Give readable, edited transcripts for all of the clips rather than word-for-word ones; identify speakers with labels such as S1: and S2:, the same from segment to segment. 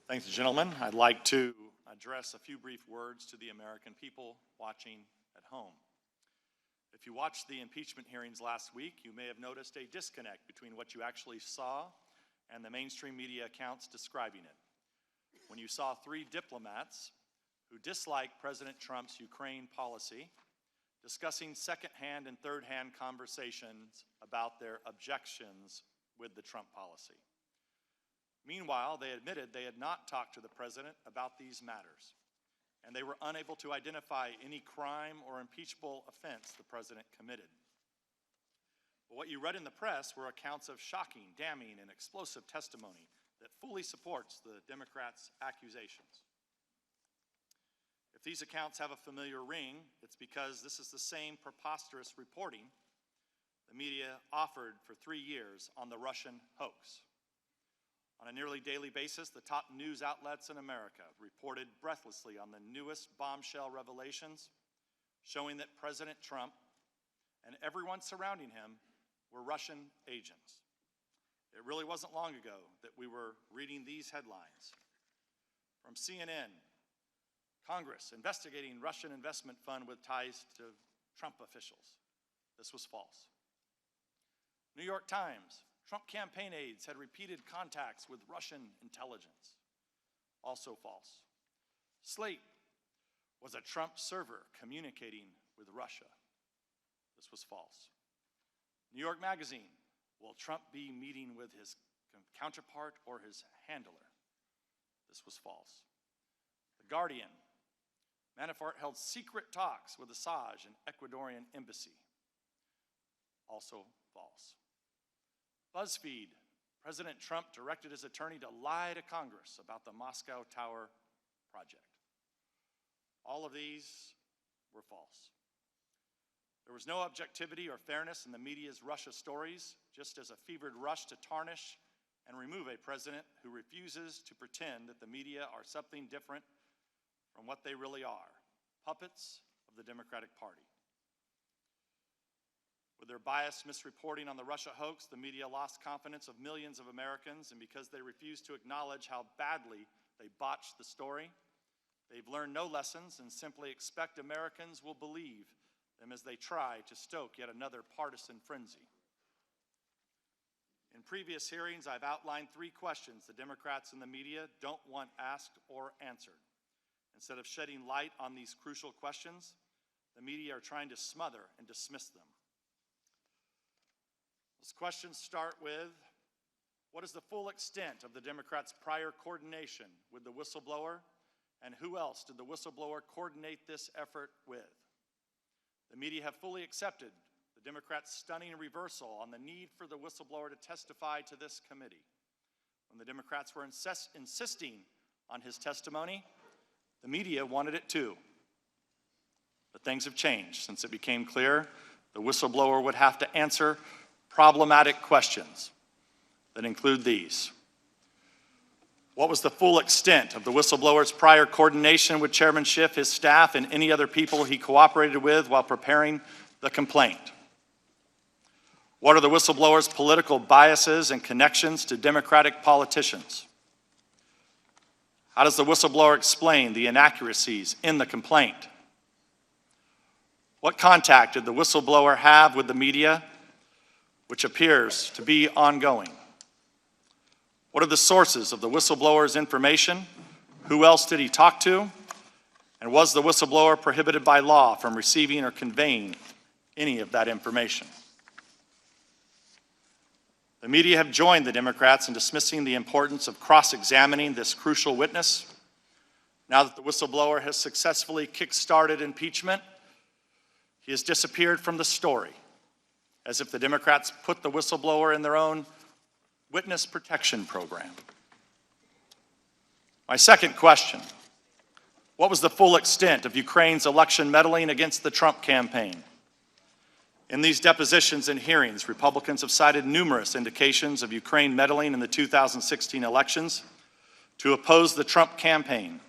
S1: Thanks, gentlemen. I'd like to address a few brief words to the American people watching at home. If you watched the impeachment hearings last week, you may have noticed a disconnect between what you actually saw and the mainstream media accounts describing it. When you saw three diplomats who dislike President Trump's Ukraine policy discussing second-hand and third-hand conversations about their objections with the Trump policy. Meanwhile, they admitted they had not talked to the president about these matters, and they were unable to identify any crime or impeachable offense the president committed. But what you read in the press were accounts of shocking, damning, and explosive testimony that fully supports the Democrats' accusations. If these accounts have a familiar ring, it's because this is the same preposterous reporting the media offered for 3 years on the Russian hoax. On a nearly daily basis, the top news outlets in America reported breathlessly on the newest bombshell revelations showing that President Trump and everyone surrounding him were Russian agents. It really wasn't long ago that we were reading these headlines. From CNN, Congress investigating Russian investment fund with ties to Trump officials. This was false. New York Times, Trump campaign aides had repeated contacts with Russian intelligence. Also false. Slate was a Trump server communicating with Russia. This was false. New York Magazine, will Trump be meeting with his counterpart or his handler? This was false. The Guardian, Manafort held secret talks with Assange and Ecuadorian embassy. Also false. BuzzFeed, President Trump directed his attorney to lie to Congress about the Moscow Tower project. All of these were false. There was no objectivity or fairness in the media's Russia stories, just as a fevered rush to tarnish and remove a president who refuses to pretend that the media are something different from what they really are, puppets of the Democratic Party. With their biased misreporting on the Russia hoax, the media lost confidence of millions of Americans, and because they refused to acknowledge how badly they botched the story, they've learned no lessons and simply expect Americans will believe them as they try to stoke yet another partisan frenzy. In previous hearings, I've outlined 3 questions the Democrats and the media don't want asked or answered. Instead of shedding light on these crucial questions, the media are trying to smother and dismiss them. Those questions start with, what is the full extent of the Democrats' prior coordination with the whistleblower, and who else did the whistleblower coordinate this effort with? The media have fully accepted the Democrats' stunning reversal on the need for the whistleblower to testify to this committee. When the Democrats were insisting on his testimony, the media wanted it too. But things have changed since it became clear the whistleblower would have to answer problematic questions that include these. What was the full extent of the whistleblower's prior coordination with Chairman Schiff, his staff, and any other people he cooperated with while preparing the complaint? What are the whistleblower's political biases and connections to Democratic politicians? How does the whistleblower explain the inaccuracies in the complaint? What contact did the whistleblower have with the media, which appears to be ongoing? What are the sources of the whistleblower's information? Who else did he talk to? And was the whistleblower prohibited by law from receiving or conveying any of that information? The media have joined the Democrats in dismissing the importance of cross-examining this crucial witness. Now that the whistleblower has successfully kick-started impeachment, he has disappeared from the story, as if the Democrats put the whistleblower in their own witness protection program. My second question, what was the full extent of Ukraine's election meddling against the Trump campaign? In these depositions and hearings, Republicans have cited numerous indications of Ukraine meddling in the 2016 elections to oppose the Trump campaign.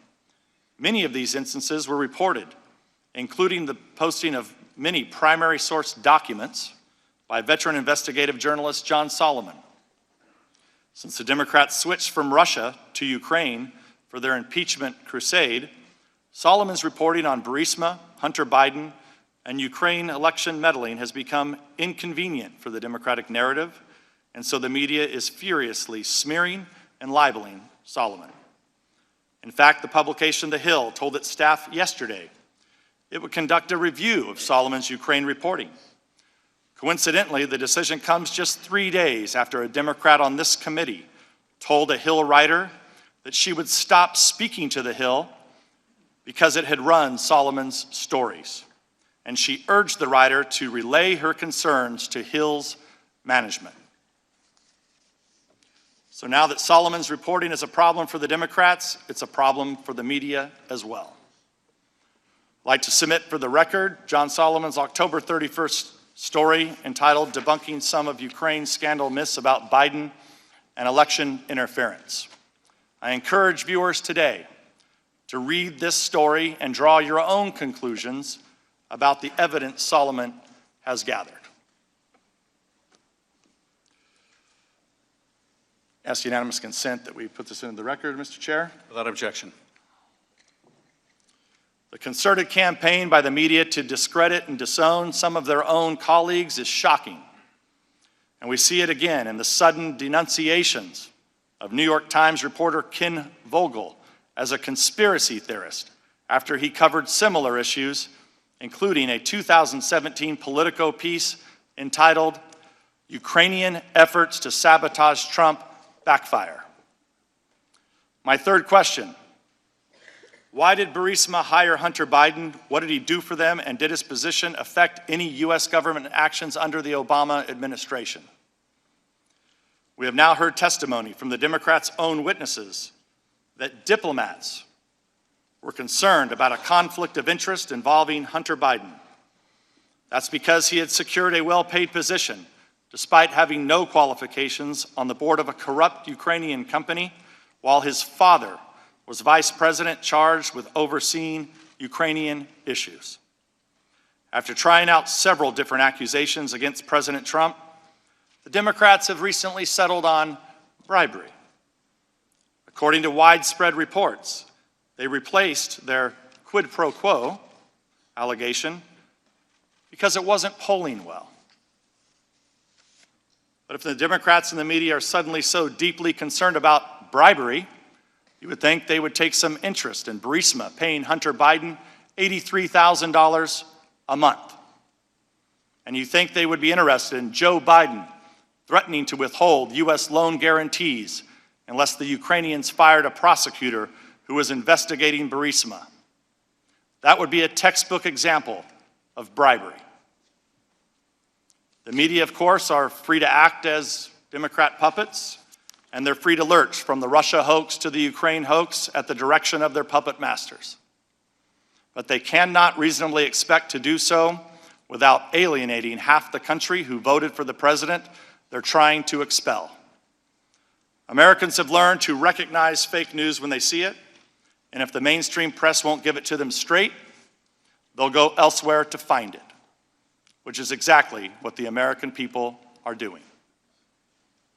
S1: Many of these instances were reported, including the posting of many primary source documents by veteran investigative journalist John Solomon. Since the Democrats switched from Russia to Ukraine for their impeachment crusade, Solomon's reporting on Barista, Hunter Biden, and Ukraine election meddling has become inconvenient for the Democratic narrative, and so the media is furiously smearing and libeling Solomon. In fact, the publication The Hill told its staff yesterday it would conduct a review of Solomon's Ukraine reporting. Coincidentally, the decision comes just 3 days after a Democrat on this committee told a Hill writer that she would stop speaking to The Hill because it had run Solomon's stories. And she urged the writer to relay her concerns to Hill's management. So now that Solomon's reporting is a problem for the Democrats, it's a problem for the media as well. I'd like to submit for the record John Solomon's October 31st story entitled Debunking Some of Ukraine's Scandal Myths About Biden and Election Interference. I encourage viewers today to read this story and draw your own conclusions about the evidence Solomon has gathered. Ask unanimous consent that we put this into the record, Mr. Chair.
S2: Without objection.
S1: The concerted campaign by the media to discredit and disown some of their own colleagues is shocking. And we see it again in the sudden denunciations of New York Times reporter Ken Vogel as a conspiracy theorist after he covered similar issues, including a 2017 Politico piece entitled Ukrainian Efforts to Sabotage Trump Backfire. My third question: why did Barista hire Hunter Biden? What did he do for them? And did his position affect any U.S. government actions under the Obama administration? We have now heard testimony from the Democrats' own witnesses that diplomats were concerned about a conflict of interest involving Hunter Biden. That's because he had secured a well-paid position despite having no qualifications on the board of a corrupt Ukrainian company, while his father was vice president charged with overseeing Ukrainian issues. After trying out several different accusations against President Trump, the Democrats have recently settled on bribery. According to widespread reports, they replaced their quid pro quo allegation because it wasn't polling well. But if the Democrats and the media are suddenly so deeply concerned about bribery, you would think they would take some interest in Barista paying Hunter Biden $83,000 a month. And you think they would be interested in Joe Biden threatening to withhold U.S. loan guarantees unless the Ukrainians fired a prosecutor who was investigating Barista. That would be a textbook example of bribery. The media, of course, are free to act as Democrat puppets, and they're free to lurch from the Russia hoax to the Ukraine hoax at the direction of their puppet masters. But they cannot reasonably expect to do so without alienating half the country who voted for the president they're trying to expel. Americans have learned to recognize fake news when they see it, and if the mainstream press won't give it to them straight, they'll go elsewhere to find it, which is exactly what the American people are doing.